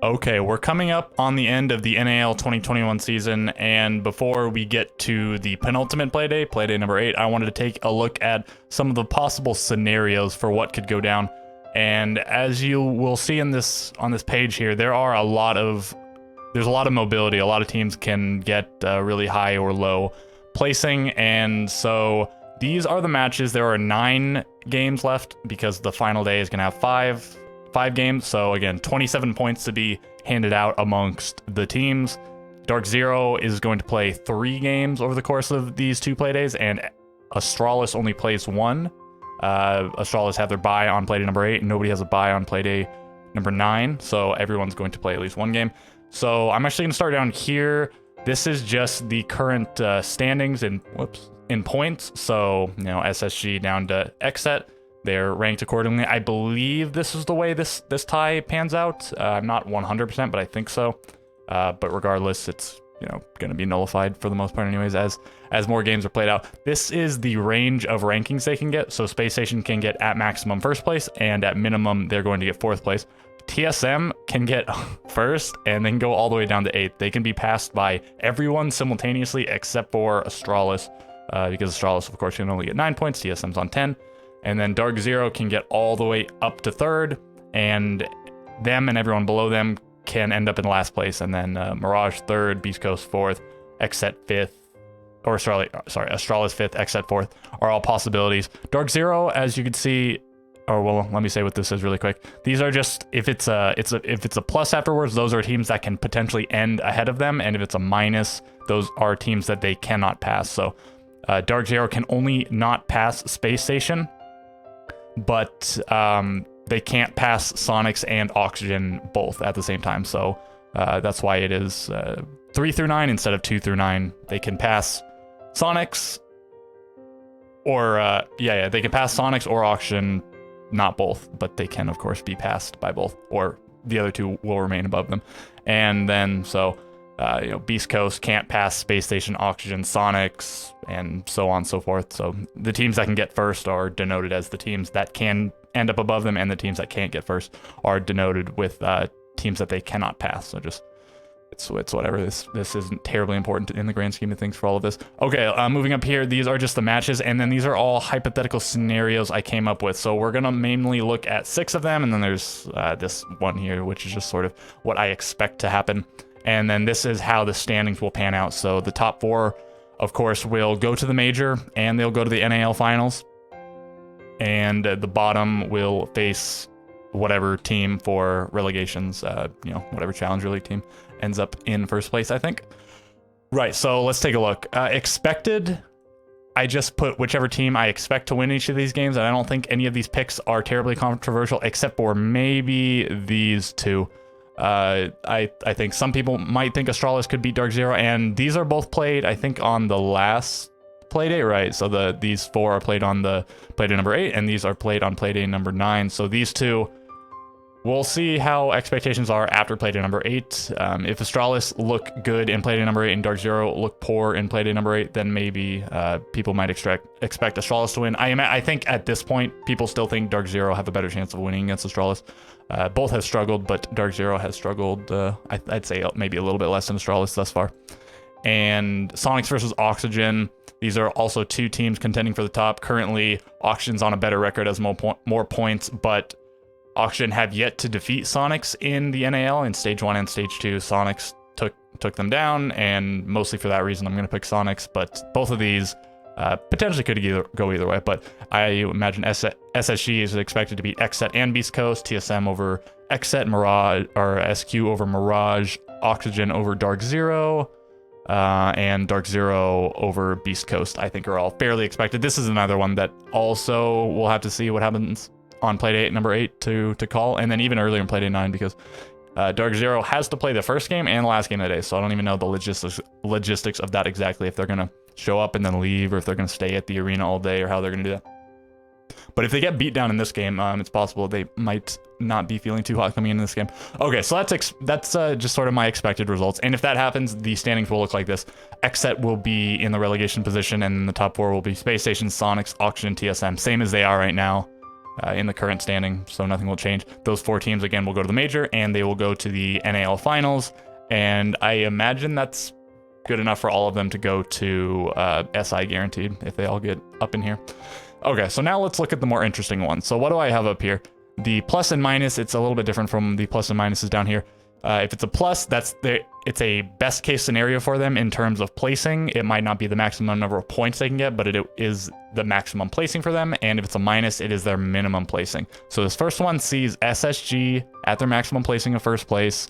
Okay, we're coming up on the end of the NAL 2021 season, and before we get to the penultimate Playday number 8, I wanted to take a look at some of the possible scenarios for what could go down. And as you will see on this page here, there's a lot of mobility. A lot of teams can get really high or low placing, and so these are the matches. There are 9 games left because the final day is going to have 5 games. So again, 27 points to be handed out amongst the teams. Dark Zero is going to play 3 games over the course of these 2 play days, and Astralis only plays 1. Astralis have their bye on playday number 8, and nobody has a bye on playday number 9, so everyone's going to play at least 1 game. So I'm actually going to start down here. This is just the current standings in points. So, you know, SSG down to XSET. They're ranked accordingly. I believe this is the way this tie pans out. I'm not 100%, but I think so. But regardless, it's, you know, going to be nullified for the most part anyways as more games are played out. This is the range of rankings they can get. So Space Station can get at maximum 1st place, and at minimum they're going to get 4th place. TSM can get 1st and then go all the way down to 8th. They can be passed by everyone simultaneously except for Astralis, because Astralis, of course, can only get 9 points. TSM's on 10. And then Dark Zero can get all the way up to 3rd, and them and everyone below them can end up in last place. And then Mirage 3rd, Beast Coast 4th, XSET 5th, or Astralis 5th, XSET 4th are all possibilities. Dark Zero, as you can see, or well, let me say what this is really quick. These are just, if it's a plus afterwards, those are teams that can potentially end ahead of them, and if it's a minus, those are teams that they cannot pass. So Dark Zero can only not pass Space Station, but they can't pass Sonics and Oxygen both at the same time. So that's why it is 3 through 9 instead of 2 through 9. They can pass Sonics, or they can pass Sonics or Oxygen, not both, but they can of course be passed by both, or the other 2 will remain above them. And then Beast Coast can't pass Space Station, Oxygen, Sonics, and so on and so forth. So the teams that can get 1st are denoted as the teams that can end up above them, and the teams that can't get 1st are denoted with teams that they cannot pass. So just it's whatever. This isn't terribly important in the grand scheme of things for all of this. Okay, moving up here, these are just the matches, and then these are all hypothetical scenarios I came up with. So we're gonna mainly look at 6 of them, and then there's this one here, which is just sort of what I expect to happen. And then this is how the standings will pan out. So the top 4, of course, will go to the major, and they'll go to the NAL finals. And the bottom will face whatever team for relegations, whatever Challenger League team ends up in 1st place, I think. Right, so let's take a look. Expected, I just put whichever team I expect to win each of these games, and I don't think any of these picks are terribly controversial, except for maybe these 2. I think some people might think Astralis could beat Dark Zero, and these are both played, I think, on the last playday, right? So these 4 are played on the playday number 8, and these are played on playday number 9. So these 2, we'll see how expectations are after playday number 8. If Astralis look good in playday number 8 and Dark Zero look poor in playday number 8, then maybe people might expect Astralis to win. I think at this point, people still think Dark Zero have a better chance of winning against Astralis. Both have struggled, but Dark Zero has struggled, I'd say maybe a little bit less than Astralis thus far. And Sonics versus Oxygen, these are also 2 teams contending for the top. Currently, Oxygen's on a better record, has more points, but Oxygen have yet to defeat Sonics in the NAL in Stage 1 and Stage 2. Sonics took them down, and mostly for that reason, I'm going to pick Sonics, but both of these potentially could go either way, but I imagine SSG is expected to beat XSET and Beast Coast, TSM over XSET, Mirage, or SQ over Mirage, Oxygen over Dark Zero, and Dark Zero over Beast Coast, I think are all fairly expected. This is another one that also we'll have to see what happens on Playday number 8 to call, and then even earlier in Playday 9, because Dark Zero has to play the 1st game and the last game of the day, so I don't even know the logistics of that exactly, if they're going to show up and then leave, or if they're going to stay at the arena all day, or how they're going to do that. But if they get beat down in this game, it's possible they might not be feeling too hot coming into this game. Okay, so that's just sort of my expected results. And if that happens, the standings will look like this. XSET will be in the relegation position, and the top 4 will be Space Station, Sonics, Oxygen, TSM, same as they are right now. in the current standing, so nothing will change. Those 4 teams, again, will go to the major, and they will go to the NAL finals, and I imagine that's good enough for all of them to go to SI guaranteed, if they all get up in here. Okay, so now let's look at the more interesting ones. So what do I have up here? The plus and minus, it's a little bit different from the plus and minuses down here. If it's a plus, it's a best case scenario for them in terms of placing. It might not be the maximum number of points they can get, but it is the maximum placing for them. And if it's a minus, it is their minimum placing. So this first one sees SSG at their maximum placing of first place,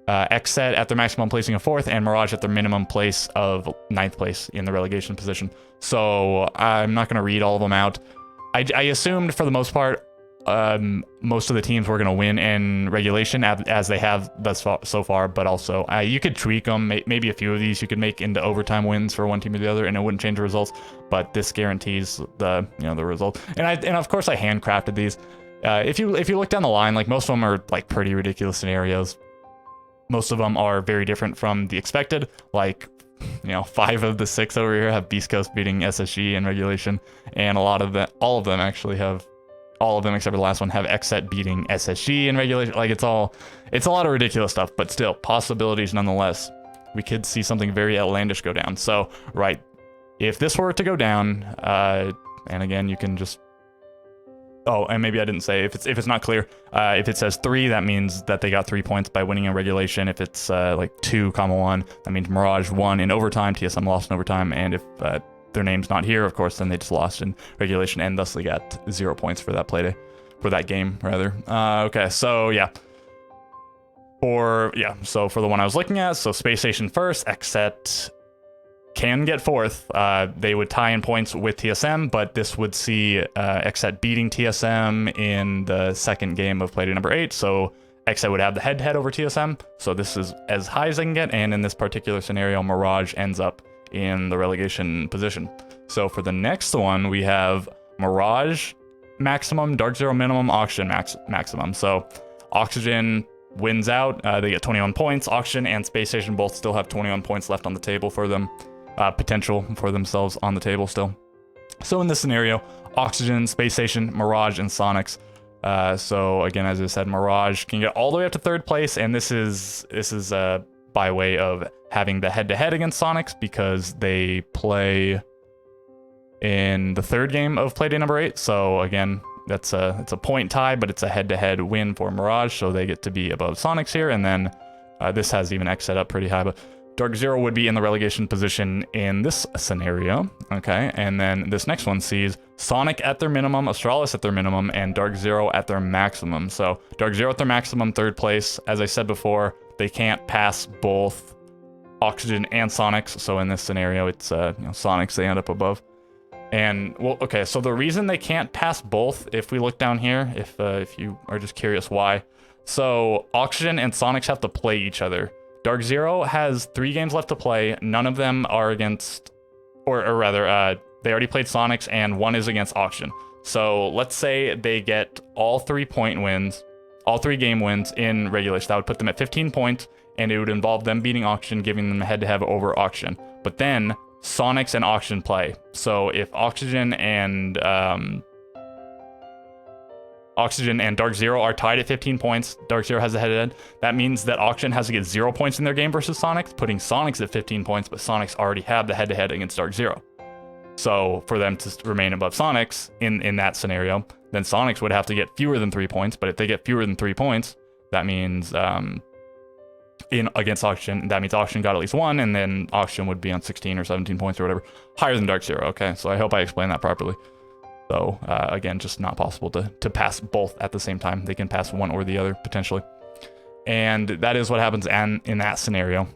XSET at their maximum placing of 4th, and Mirage at their minimum place of 9th place in the relegation position. So I'm not going to read all of them out. I assumed for the most part, most of the teams were going to win in regulation as they have so far, but also you could tweak them. Maybe a few of these you could make into overtime wins for one team or the other, and it wouldn't change the results. But this guarantees the result. And of course I handcrafted these. If you look down the line, like most of them are like pretty ridiculous scenarios. Most of them are very different from the expected. Like 5 of the 6 over here have Beast Coast beating SSG in regulation, and all of them actually have. All of them except for the last one have XSET beating SSG in regulation. Like it's a lot of ridiculous stuff, but still possibilities nonetheless. We could see something very outlandish go down. So right, if this were to go down, and again you can just, oh, and maybe I didn't say, if it's not clear, if it says 3, that means that they got 3 points by winning in regulation. If it's like 2,1, that means Mirage won in overtime, TSM lost in overtime, and if their name's not here, of course, then they just lost in regulation, and thus they got 0 points for that playday, for that game rather. Okay, so yeah. So for the one I was looking at, so Space Station first, XSET can get 4th. They would tie in points with TSM, but this would see XSET beating TSM in the second game of playday number 8. So XSET would have the head-to-head over TSM. So this is as high as they can get, and in this particular scenario, Mirage ends up in the relegation position. So for the next one, we have Mirage maximum, Dark Zero minimum, Oxygen maximum. So Oxygen wins out, they get 21 points. Oxygen and Space Station both still have 21 points left on the table for them, potential for themselves on the table still. So in this scenario, Oxygen, Space Station, Mirage, and Sonics. So again, as I said, Mirage can get all the way up to 3rd place, and this is by way of having the head-to-head against Sonics, because they play in the 3rd game of playday number 8. So again, it's a point tie, but it's a head-to-head win for Mirage, so they get to be above Sonics here. And then this has even XSET up pretty high, but Dark Zero would be in the relegation position in this scenario. Okay, and then this next one sees Sonic at their minimum, Astralis at their minimum, and Dark Zero at their maximum. So Dark Zero at their maximum, 3rd place. As I said before, they can't pass both Oxygen and Sonics, so in this scenario, it's Sonics, they end up above. And well, okay, so the reason they can't pass both, if we look down here, if you are just curious why, so Oxygen and Sonics have to play each other. Dark Zero has 3 games left to play. None of them are against, or rather, they already played Sonics, and 1 is against Oxygen. So let's say they get all 3 game wins in regulation. That would put them at 15 points, and it would involve them beating Oxygen, giving them a head-to-head over Oxygen. But then Sonics and Oxygen play. So if Oxygen and Dark Zero are tied at 15 points, Dark Zero has a head-to-head. That means that Oxygen has to get 0 points in their game versus Sonics, putting Sonics at 15 points, but Sonics already have the head-to-head against Dark Zero. So for them to remain above Sonics in that scenario, then Sonics would have to get fewer than 3 points. But if they get fewer than 3 points, that means against Oxygen, that means Oxygen got at least 1, and then Oxygen would be on 16 or 17 points or whatever, higher than Dark Zero. Okay, so I hope I explained that properly. So again, just not possible to pass both at the same time. They can pass one or the other potentially, and that is what happens in that scenario.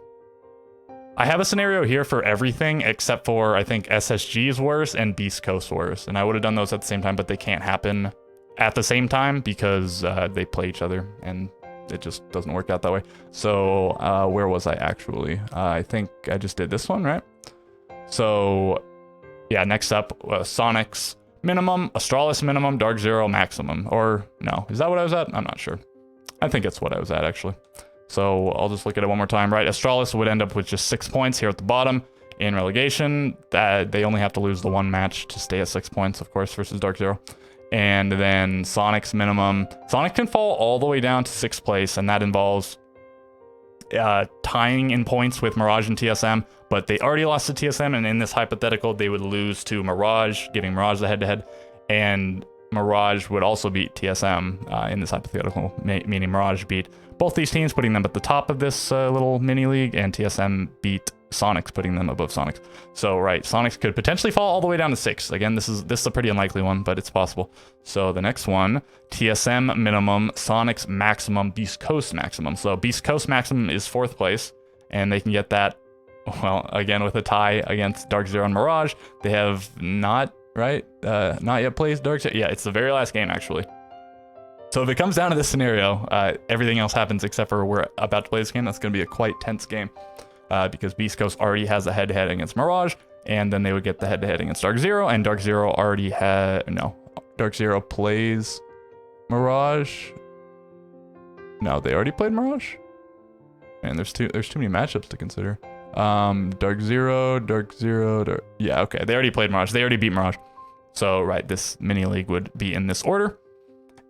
I have a scenario here for everything except for, I think, SSG is worse and Beast Coast worse. And I would have done those at the same time, but they can't happen at the same time because they play each other and it just doesn't work out that way. So where was I actually? I think I just did this one, right? So yeah, next up, Sonics minimum, Astralis minimum, Dark Zero maximum. Or no, is that what I was at? I'm not sure. I think it's what I was at actually. So I'll just look at it one more time, right? Astralis would end up with just 6 points here at the bottom in relegation. That they only have to lose the 1 match to stay at 6 points, of course, versus Dark Zero. And then Sonic's minimum. Sonic can fall all the way down to 6th place, and that involves tying in points with Mirage and TSM, but they already lost to TSM, and in this hypothetical, they would lose to Mirage, giving Mirage the head-to-head, and Mirage would also beat TSM in this hypothetical, meaning Mirage beat both these teams, putting them at the top of this little mini-league, and TSM beat Sonics, putting them above Sonics. So, right, Sonics could potentially fall all the way down to 6. Again, this is a pretty unlikely one, but it's possible. So the next one, TSM minimum, Sonics maximum, Beast Coast maximum. So Beast Coast maximum is 4th place, and they can get that, well, again, with a tie against Dark Zero and Mirage. They have not yet played Dark Zero. Yeah, it's the very last game, actually. So if it comes down to this scenario, everything else happens except for we're about to play this game. That's going to be a quite tense game. Because Beast Coast already has a head-to-head against Mirage, and then they would get the head-to-head against Dark Zero, and Dark Zero already Dark Zero plays Mirage. No, they already played Mirage? And there's too many matchups to consider. Dark Zero, yeah, okay, they already played Mirage. They already beat Mirage. So, right, this mini-league would be in this order.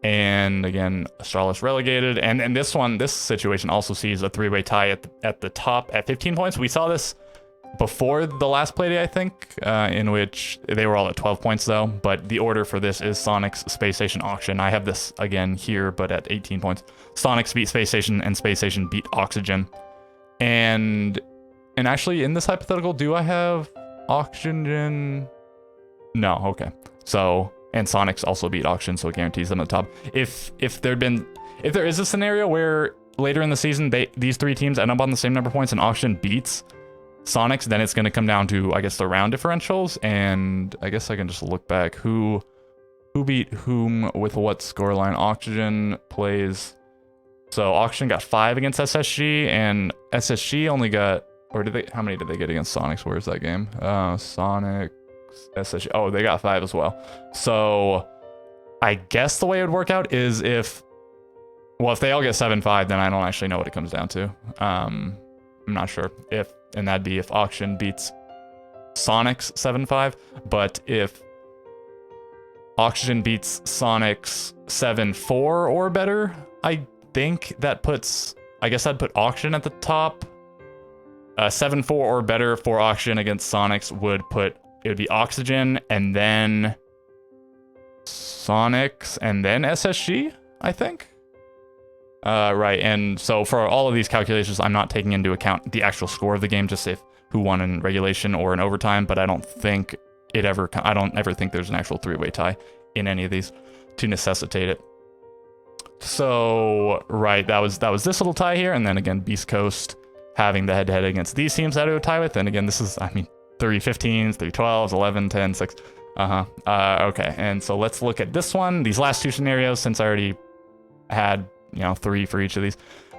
And again, Astralis relegated, and this situation also sees a 3-way tie at the top at 15 points. We saw this before the last playday, I think, in which they were all at 12 points though. But the order for this is Sonic's Space Station Auction. I have this again here, but at 18 points. Sonic's beat Space Station, and Space Station beat Oxygen. And actually, in this hypothetical, do I have Oxygen? No. Okay, so. And Sonics also beat Auction, so it guarantees them at the top. If there is a scenario where later in the season these 3 teams end up on the same number of points and Auction beats Sonics, then it's going to come down to, I guess, the round differentials. And I guess I can just look back who beat whom with what scoreline. Oxygen plays. So Auction got 5 against SSG, and SSG only got, or did they? How many did they get against Sonics? Where's that game? Sonic. SSG. Oh, they got 5 as well. So I guess the way it would work out is if they all get 7-5, then I don't actually know what it comes down to. I'm not sure and that'd be if Auction beats Sonics 7-5, but if Auction beats Sonics 7-4 or better, I think that puts, I guess I'd put Auction at the top. 7-4 or better for Auction against Sonics it would be Oxygen, and then Sonics, and then SSG, I think. Right, and so for all of these calculations, I'm not taking into account the actual score of the game, just if who won in regulation or in overtime, but I don't ever think there's an actual 3-way tie in any of these to necessitate it. So, right, that was this little tie here, and then again, Beast Coast having the head-to-head against these teams that it would tie with, and again, this is, 3 15s, 3 12s, 11, 10, 6. Okay, and so let's look at this one. These last 2 scenarios, since I already had, 3 for each of these.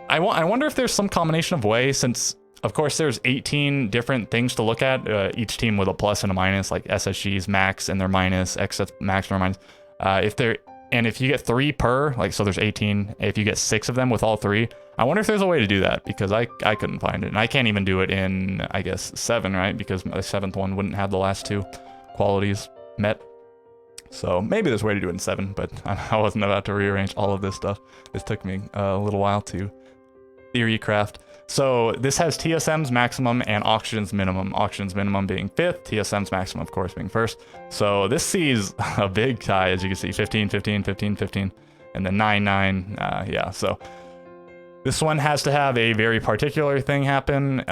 I wonder if there's some combination of ways, since, of course, there's 18 different things to look at, each team with a plus and a minus, like SSG's max and their minus, XS max and their minus. If you get 3 per, so there's 18, if you get 6 of them with all 3, I wonder if there's a way to do that, because I couldn't find it. And I can't even do it in, I guess, 7, right? Because the 7th one wouldn't have the last 2 qualities met. So maybe there's a way to do it in 7, but I wasn't about to rearrange all of this stuff. This took me a little while to theory craft. So this has TSM's maximum and Oxygen's minimum. Oxygen's minimum being 5th, TSM's maximum, of course, being 1st. So this sees a big tie, as you can see, 15, 15, 15, 15, and then 9, 9. Yeah, so this one has to have a very particular thing happen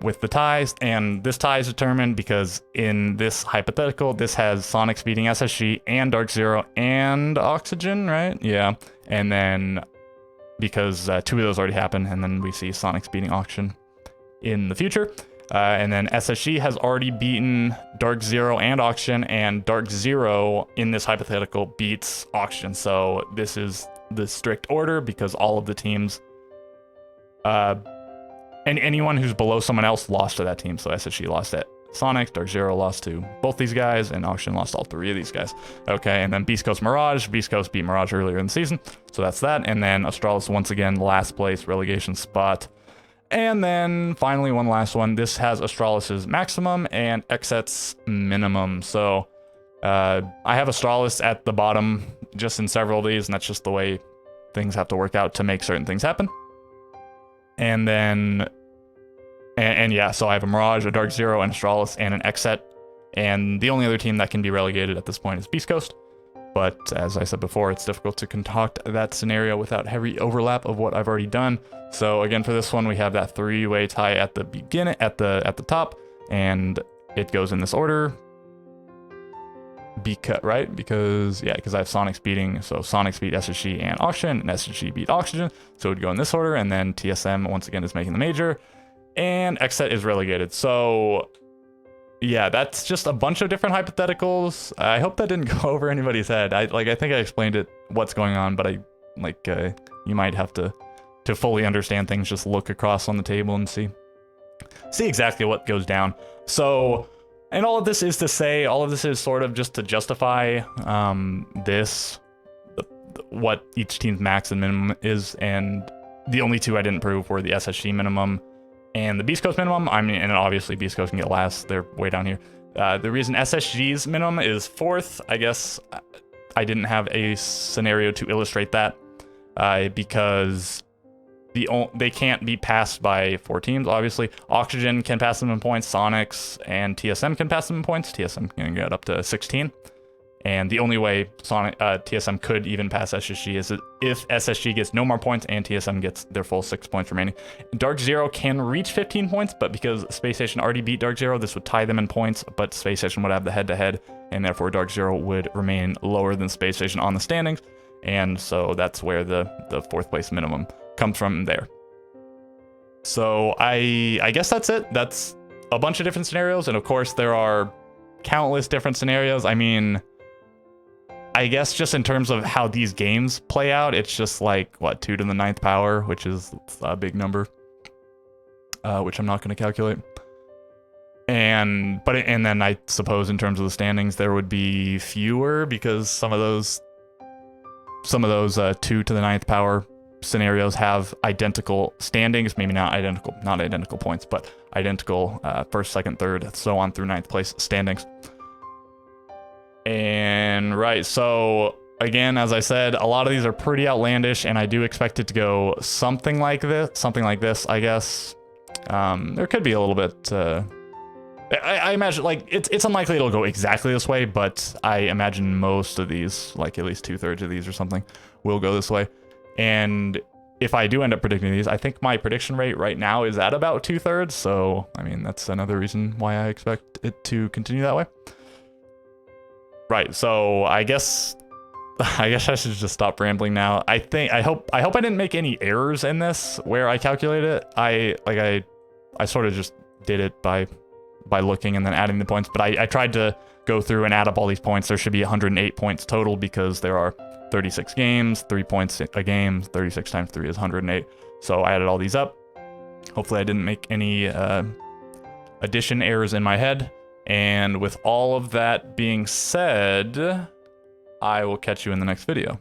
with the ties, and this tie is determined because in this hypothetical, this has Sonics beating SSG and Dark Zero and Oxygen, right? Yeah, and then because 2 of those already happened, and then we see Sonics beating Auction in the future. And then SSG has already beaten Dark Zero and Auction, and Dark Zero in this hypothetical beats Auction. So this is the strict order because all of the teams, and anyone who's below someone else lost to that team. So SSG lost at Sonic, Dark Zero lost to both these guys, and Auction lost all 3 of these guys. Okay, and then Beast Coast Mirage. Beast Coast beat Mirage earlier in the season, so that's that. And then Astralis, once again, last place, relegation spot. And then finally, one last one. This has Astralis's maximum and Xset's minimum. So I have Astralis at the bottom just in several of these, and that's just the way things have to work out to make certain things happen. And then, and yeah, so I have a Mirage, a Dark Zero, an Astralis, and an Xset. And the only other team that can be relegated at this point is Beast Coast. But as I said before, it's difficult to concoct that scenario without heavy overlap of what I've already done. So again, for this one, we have that three-way tie at the beginning, at the top, and it goes in this order. Because I have Sonics beating, so Sonics beat SSG and Oxygen, and SSG beat Oxygen, so it would go in this order, and then TSM once again is making the major, and Xset is relegated. So yeah, that's just a bunch of different hypotheticals. I hope that didn't go over anybody's head. I think I explained it, what's going on, but you might have to fully understand things, just look across on the table and see exactly what goes down. So, and all of this is to say, all of this is sort of just to justify what each team's max and minimum is, and the only two I didn't prove were the SSG minimum and the Beast Coast minimum. I mean, and obviously Beast Coast can get last, they're way down here. The reason SSG's minimum is 4th, I guess I didn't have a scenario to illustrate that, because they can't be passed by 4 teams, obviously. Oxygen can pass them in points, Sonics and TSM can pass them in points. TSM can get up to 16. And the only way TSM could even pass SSG is if SSG gets no more points and TSM gets their full 6 points remaining. Dark Zero can reach 15 points, but because Space Station already beat Dark Zero, this would tie them in points, but Space Station would have the head-to-head, and therefore Dark Zero would remain lower than Space Station on the standings. And so that's where the 4th place minimum comes from there. So I guess that's it. That's a bunch of different scenarios, and of course there are countless different scenarios. I mean, I guess just in terms of how these games play out, it's just like, what, 2 to the 9th power, which is a big number, which I'm not going to calculate. And then I suppose in terms of the standings, there would be fewer, because some of those 2 to the 9th power scenarios have identical standings, maybe not identical points, but identical 1st, 2nd, 3rd, so on through 9th place standings. And right, so again, as I said, a lot of these are pretty outlandish, and I do expect it to go something like this, I guess. There could be a little bit, I imagine, like, it's unlikely it'll go exactly this way, but I imagine most of these, like at least 2/3 of these or something, will go this way. And if I do end up predicting these, I think my prediction rate right now is at about 2/3, so, I mean, that's another reason why I expect it to continue that way. Right, so I guess I should just stop rambling now. I hope I didn't make any errors in this where I calculated it. I sort of just did it by looking and then adding the points, but I tried to go through and add up all these points. There should be 108 points total because there are 36 games, 3 points a game. 36 times 3 is 108. So I added all these up. Hopefully I didn't make any addition errors in my head. And with all of that being said, I will catch you in the next video.